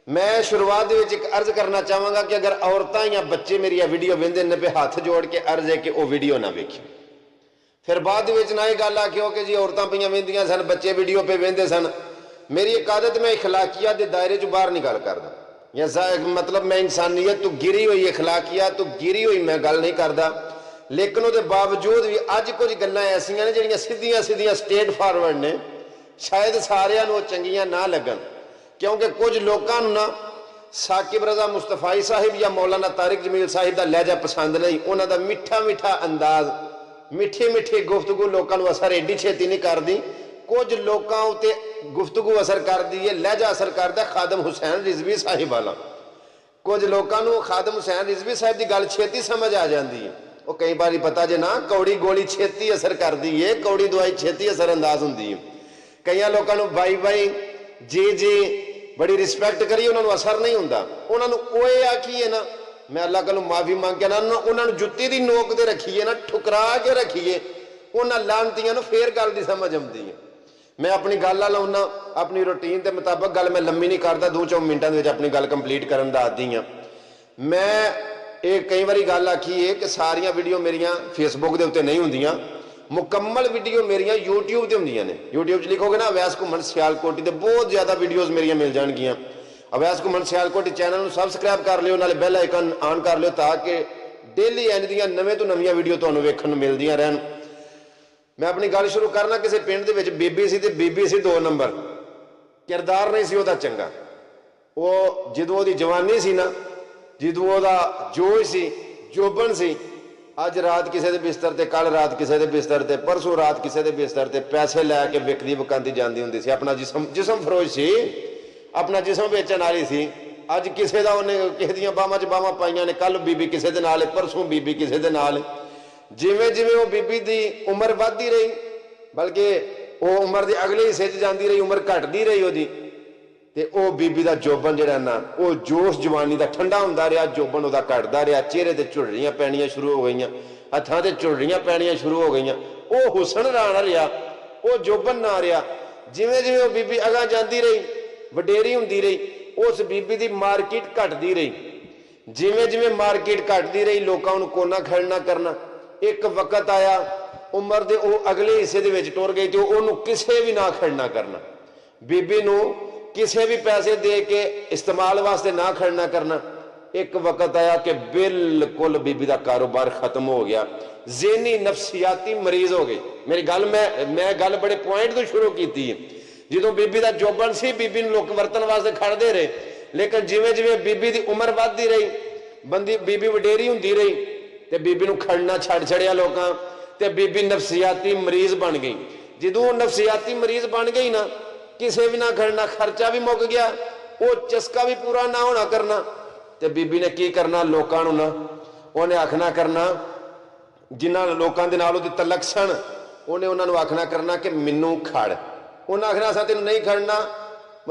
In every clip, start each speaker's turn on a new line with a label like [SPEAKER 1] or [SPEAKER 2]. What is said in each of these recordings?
[SPEAKER 1] मैं शुरुआत एक अर्ज करना चाहवागा कि अगर औरतां या बच्चे मेरी वीडियो वेंदे ने पे हाथ जोड़ के अर्ज है कि वह वीडियो ना वेखियो। फिर बाद ना ये गल आखियो कि जी औरतां पईयां वेंदियां सन, बच्चे वीडियो पे वेंदे सन। मेरी एक आदत, मैं इखलाकियात के दायरे चो बाहर नहीं गल करदा, या मतलब मैं इंसानियत तो गिरी हुई, इखलाकियात तो गिरी हुई मैं गल नहीं करदा। लेकिन उसके बावजूद भी अज कुछ गल्लां ऐसियां ने जिहड़ियां सीधियां सीधियां स्ट्रेट फॉरवर्ड ने, शायद सारियां नूं चंगियां ना लगन, क्योंकि कुछ लोगों ना साकिब रजा मुस्तफाई साहिब या मौलाना तारिक जमील साहिब का लहजा पसंद नहीं। उन्हों का मिठा मिठा अंदाज, मिठी मिठी गुफ्तगू लोगों को असर एडी छेती नहीं करती। कुछ लोगों उत्ते गुफ्तगू असर करती है, लहजा असर करता खादम हुसैन रिजवी साहिब वाला। कुछ लोगों को खादम हुसैन रिजवी साहिब की गल छेती समझ आ जाती है। वो कई बार पता जे ना कौड़ी गोली छेती असर करती है, कौड़ी दवाई छेती असर अंदाज होंगी है। कई लोगों को बाई बाई जी जी बड़ी रिस्पैक्ट करिए, उन्होंने असर नहीं होंदा। उन्होंने ओए आखिए ना, मैं अल्लाह को माफी मांग के ना उन्होंने जुत्ती की नोक ते रखिए ना, ठुकरा के रखिए, उन्होंने लानतियां फिर गल की समझ आती है। मैं अपनी गल लाना अपनी रूटीन के मुताबिक, गल मैं लंबी नहीं करता, 2-4 मिनटों में अपनी गल कंप्लीट करन दा आदी हाँ। मैं एक कई बार गल आखी है कि सारिया वीडियो मेरिया फेसबुक के उत्ते नहीं होंदियां, मुकम्मल वीडियो मेरिया यूट्यूब से होंदियां ने। यूट्यूब लिखोगे ना अवैस घुमन सियालकोटी, तो बहुत ज़्यादा वीडियोज़ मेरिया मिल जाएगियाँ। अवैस घुमन सियालकोटी चैनल में सबसक्राइब कर लियो, नाले बैल आइकन ऑन कर लियो, ताकि डेली इंज दी नवे तो नवी वीडियो तुहानूं वेखण नूं मिलदियां रहन। मैं अपनी गल शुरू करना, किसी पिंड दे विच बीबी सी, ते बीबी सी 2 नंबर, किरदार नहीं सी उहदा चंगा। वो जदों उहदी जवानी सी ना, जदों उहदा जोश सी, जोबन सी, अज रात किसी के बिस्तर से, कल रात किसी के बिस्तर से, परसों रात किसी के बिस्तर से पैसे लैके विकदी वकांदी जाती होंदी सी। अपना जिसम फरोज सी, अपना जिसम बेचन वाली सी। अज किसी का उन्हें किसी दी बाहां च बाहां पाइयां ने, कल बीबी किसी के नाल, परसों बीबी किसी के नाल। जिवें जिवें वो बीबी की उम्र वधदी रही, बल्कि वो उम्र के अगले हिस्से जाती रही, उम्र घटती रही उसकी, ते ओ बीबी का जोबन जिहड़ा ना, वो जोश जवानी का ठंडा होंदा रहा, जोबन उसदा घटदा रहा, चेहरे ते झुर्रियां पैणियां शुरू हो गई, हत्थां ते झुर्रियां पैणियां शुरू हो गई। वो हुसन ना रहा, वो जोबन ना रहा। जिवें जिवें वो बीबी अगां जाती रही, वडेरी होंदी रही, उस बीबी की मार्केट घटती रही। जिवें जिवें मार्केट घटती रही, लोगों को कोना खड़ना करना। एक वक्त आया उम्र के वो अगले हिस्से दे विच टुर गई, तो उन्होंने किसी भी ना खड़ना करना, बीबी नूं किसी भी पैसे दे के इस्तेमाल वास्ते ना खड़ना करना। एक वक्त आया कि बिल्कुल बीबी का कारोबार खत्म हो गया, ज़हनी नफसियाती मरीज हो गई। मेरी गल मैं गल बड़े पॉइंट तो शुरू की है। जो बीबी का जोबन सी, बीबी लोग वरतन वास्ते खड़ते रहे, लेकिन जिमें जिमें बीबी की उम्र बढ़ती रही, बीबी वडेरी होंदी रही, तो बीबी नूं खड़ना छड़ छड़िया लोगों, तो बीबी नफसियाती मरीज बन गई। जो नफसियाती मरीज बन गई ना, किसी भी ना खड़ना, खर्चा भी मुक गया, वो चस्का भी पूरा ना होना करना, तो बीबी ने की करना, लोगों ना उन्हें आखना करना, जिन्होंने लोगों के नाल उहदे तलक सन, उन्हें उन्होंने आखना करना कि मैनू खड़। उन्हें आखना असां तैनूं नहीं खड़ना,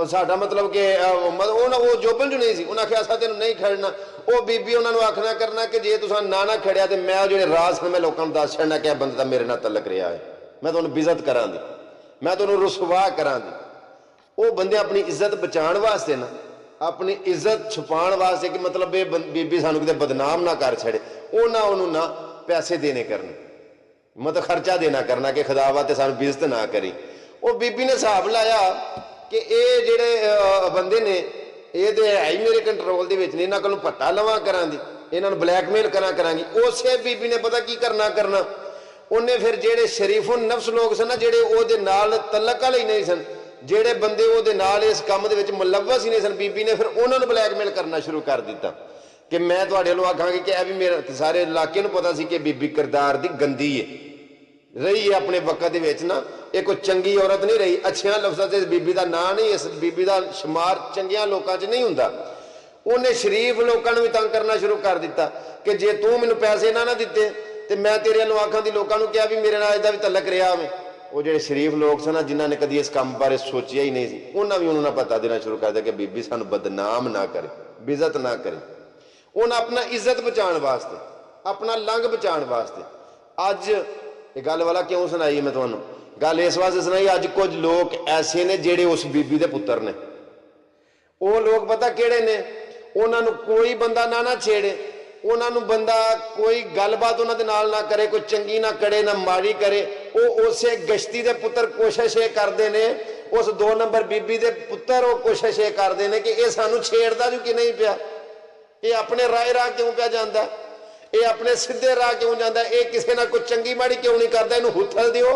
[SPEAKER 1] साडा मतलब कि वो जोबन जो नहीं सी, उन्हें आख्या असां तैनूं नहीं खड़ना। वो बीबी उन्होंने आखना करना कि जे तुसां ना खड़िया तो मैं जो राज मैं लोगों को दस छड़ना कि बंदे का मेरे नाल तलक रहा है, मैं तुहानूं बेइज्जत करां दी, मैं तुहानूं रुसवा करां दी। वो बंदे अपनी इज्जत बचाने वास्ते ना, अपनी इज्जत छुपाने वास्ते कि मतलब ये बीबी सानू किते बदनाम ना कर छड़े, उन्होंने ना पैसे देने करने, मतलब खर्चा देना करना कि खुदावा ते सानू बेइज्जत ना करी। वो बीबी ने हिसाब लाया कि ये जेड़े बंदे ने ये तो है ही मेरे कंट्रोल के विच नहीं, इन्हां कोलों पट्टा लवां करां दी, इन्हां ब्लैकमेल करांगी। उसे बीबी ने पता की करना उन्हें फिर जेड़े शरीफुन नफ्स लोग सन ना, जेड़े ओहदे नाल तलक वाले ही नहीं सन, जेड़े बंदे ओहदे नाल इस काम दे विच मुलव्वस ही नहीं सन, बीबी ने फिर उन्होंने ब्लैकमेल करना शुरू कर दिता कि मैं तुहाडे नूं आखांगी कि यह भी मेरे सारे इलाके नूं पता सी कि बीबी किरदार दी गंदी है रही है अपने वक्त दे विच ना, एक कोई चंगी औरत नहीं रही। अच्छियां लफ्ज़ां ते बीबी का नां नहीं, इस बीबी का शुमार चंगियां लोकां च नहीं हुंदा। उन्हें शरीफ लोगों भी तंग करना शुरू कर दिता कि जे तू मैनूं पैसे ना दिते तो मैं तेरे वालों आखां दी लोगों को क्या भी मेरे नाल इहदा भी तलक रहा मैं। वो जो शरीफ लोग सन जिन्हों ने कभी इस काम बारे सोचिया ही नहीं सी, उन्हें भी उन्होंने पता देना शुरू कर दिया कि बीबी सानू बदनाम ना करे, बेइज्जत ना करे। उन्हें अपना इज्जत बचाने वास्ते, अपना लंघ बचाने वास्ते अज ये गल वाला क्यों सुनाई मैं तुहानूं, गल इस वास्ते सुनाई, अज कुछ लोग ऐसे ने जेड़े उस बीबी के पुत्र ने, ਉਹ ਲੋਕ ਪਤਾ ਕਿਹੜੇ ਨੇ, ਉਹਨਾਂ ਨੂੰ ਕੋਈ ਬੰਦਾ ਨਾ ਛੇੜੇ, ਉਹਨਾਂ ਨੂੰ ਬੰਦਾ ਕੋਈ ਗੱਲਬਾਤ ਉਹਨਾਂ ਦੇ ਨਾਲ ਨਾ ਕਰੇ, ਕੋਈ ਚੰਗੀ ਨਾ ਕਰੇ ਨਾ ਮਾੜੀ ਕਰੇ। ਉਹ ਉਸੇ ਗਸ਼ਤੀ ਦੇ ਪੁੱਤਰ ਕੋਸ਼ਿਸ਼ ਇਹ ਕਰਦੇ ਨੇ, ਉਸ 2 ਨੰਬਰ ਬੀਬੀ ਦੇ ਪੁੱਤਰ ਉਹ ਕੋਸ਼ਿਸ਼ ਇਹ ਕਰਦੇ ਨੇ ਕਿ ਇਹ ਸਾਨੂੰ ਛੇੜਦਾ ਜੂ ਕਿ ਨਹੀਂ ਪਿਆ, ਇਹ ਆਪਣੇ ਰਾਹ ਕਿਉਂ ਪਿਆ ਜਾਂਦਾ, ਇਹ ਆਪਣੇ ਸਿੱਧੇ ਰਾਹ ਕਿਉਂ ਜਾਂਦਾ, ਇਹ ਕਿਸੇ ਨਾਲ ਕੋਈ ਚੰਗੀ ਮਾੜੀ ਕਿਉਂ ਨਹੀਂ ਕਰਦਾ, ਇਹਨੂੰ ਹੁੱਥਲ ਦਿਓ,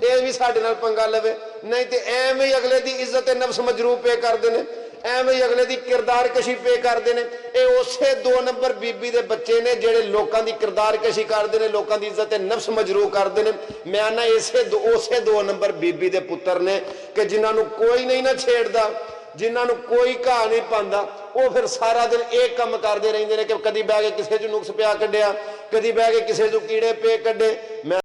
[SPEAKER 1] ਇਹ ਵੀ ਸਾਡੇ ਨਾਲ ਪੰਗਾ ਲਵੇ। ਨਹੀਂ ਤੇ ਐਵੇਂ ਹੀ ਅਗਲੇ ਦੀ ਇੱਜ਼ਤ ਤੇ ਨਫਸ ਮਜਰੂਹ ਪੇ ਕਰਦੇ ਨੇ, ਐਵੇਂ ਹੀ ਅਗਲੇ ਦੀ ਕਿਰਦਾਰ ਕਸ਼ੀ ਪੇ ਕਰਦੇ ਨੇ। ਇਹ ਉਸੇ 2 ਨੰਬਰ ਬੀਬੀ ਦੇ ਬੱਚੇ ਨੇ ਜਿਹੜੇ ਲੋਕਾਂ ਦੀ ਕਿਰਦਾਰ ਕਸ਼ੀ ਕਰਦੇ ਨੇ, ਲੋਕਾਂ ਦੀ ਇੱਜ਼ਤ ਤੇ ਨਫਸ ਮਜਰੂਹ ਕਰਦੇ ਨੇ। ਮੈਂ ਆਨਾ ਉਸੇ 2 ਨੰਬਰ ਬੀਬੀ ਦੇ ਪੁੱਤਰ ਨੇ ਕਿ ਜਿਨ੍ਹਾਂ ਨੂੰ ਕੋਈ ਨਹੀਂ ਨਾ ਛੇੜਦਾ, ਜਿਨ੍ਹਾਂ ਨੂੰ ਕੋਈ ਘਾਹ ਨਹੀਂ ਪਾਉਂਦਾ, ਉਹ ਫਿਰ ਸਾਰਾ ਦਿਨ ਇਹ ਕੰਮ ਕਰਦੇ ਰਹਿੰਦੇ ਨੇ ਕਿ ਕਦੀ ਬਹਿ ਕੇ ਕਿਸੇ 'ਚ ਨੁਕਸ ਪਿਆ ਕੱਢਿਆ, ਕਦੀ ਬਹਿ ਕੇ ਕਿਸੇ 'ਚ ਕੀੜੇ ਪੇ ਕੱਢੇ। ਮੈਂ